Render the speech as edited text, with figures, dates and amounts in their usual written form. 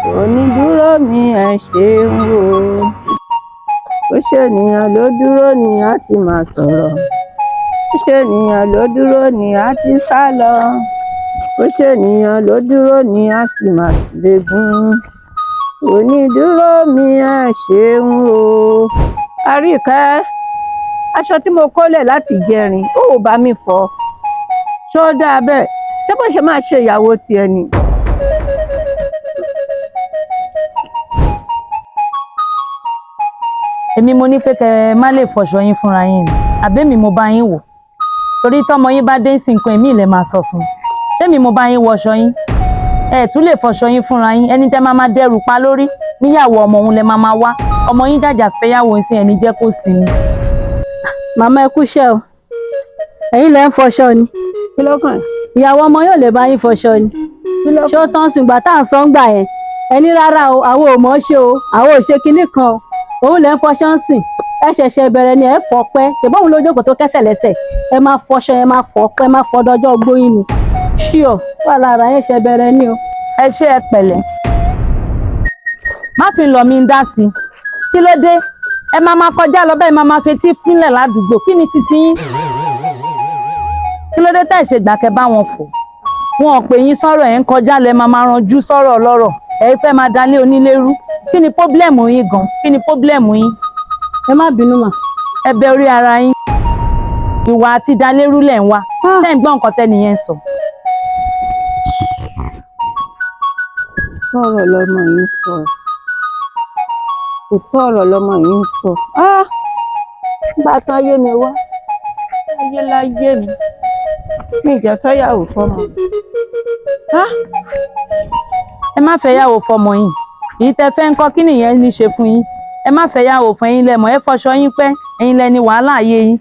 onídúró mi ẹ ṣeun o. Ó ṣènìyàn ló dúró ni a ti máa sọ̀rọ̀. Ó ṣènìyàn ló dúró ni a ti sá lọ. Ó ṣènìyàn ló dúró ni a ti máa ṣègùn. Onídúró mi ẹ ṣeun o. Àríkẹ́, aṣọ tí mo kólẹ̀ láti jẹrin ó bá mi fọ̀. Ṣó dáa bẹ́ẹ̀? Ṣé bó ṣe máa ṣe ìyàwó tiẹ̀ ni? Èmi mo ní pé kẹ́ má lè fọṣọ yín fúnra yín ni àbẹ́mi mo bá yín wò torí tọ́mọ yín bá dé sí nǹkan èmi ilẹ̀ máa sọ fún un ṣémi mo bá yín wọṣọ yín ẹ tún lè fọṣọ yín fúnra yín ẹni tẹ́ máa dẹrù pa lórí níyàwó ọmọ òun lẹ máa wá ọmọ yín jàjà fẹ́yàwó sí ẹni jẹ́ kó sí ni. Màmá ẹ kúṣẹ́ o, ẹ̀yin lẹ ń fọṣọ ni. Kí ló kàn? Ìyàwó ọmọ yóò lè bá yín fọṣọ ni. Ṣé ó tán sùn gbà tá à ń sọ ń gbà yẹn? Ẹni rárá o, àwọn ò mọ̀ ṣe o, àwọn ò ṣe kinní kan o. Òun lẹ ń fọṣọ ń sìn. Ẹ ṣẹ̀ṣẹ̀ bẹ̀rẹ̀ ni ẹ fọ̀ pẹ́. Ṣèbọ̀ òun ló jókòó tó kẹ́sẹ̀ lẹ́sẹ̀. Ẹ máa fọṣọ, ẹ máa fọ̀ pẹ́, máa fọ̀ dọjọ́ gbóyin ni. Ṣíọ̀ wà lára yẹn ṣẹ̀ bẹ̀rẹ̀ ni o. Ẹ ṣe ẹ pẹ̀lẹ́ má fi lọ mi ń dá sí i kí ló dé ẹ máa kọjá lọ bẹ́ẹ̀ máa fetí fínlẹ̀ ládùúgbò kí ni títí yín kí ló dé tẹ́ ẹ ṣe gbàkẹ́ bá wọn fò wọn ò pè yín sọ̀rọ̀ ẹ̀ ń kọjá lẹ máa ranjú sọ̀rọ̀ ọlọ́rọ̀ ẹ fẹ́ máa dalé onílérú kí ni pọ́blẹ́mù yín gan kí ni pọ́blẹ́mù yín. Ẹ má bínú mà. Ẹ bẹ orí ara yín ìwà àti dalérú lẹ̀ ń wá tẹ́ ń gbọ́ nǹkan tẹ́nìyẹn sọ. Sọ̀rọ̀ lọmọ yìí ń sọ. Òótọ́ ọ̀rọ̀ lọmọ yìí ń sọ. Bá a tán ayé mi wá. Ayé láyé mi. Mi ìjà fẹ́yàwó fọmọ. Ẹ má fẹ́yàwó fọmọ yín. Èyí tẹ́ fẹ́ ń kọ́ kí nìyẹn ní ṣe fún yín. Ẹ má fẹ́yàwó fún ẹ̀yin lẹ́mọ̀ ẹ fọṣọ yín pẹ́ ẹ̀yin lẹ́ni wàhálà ayé yín.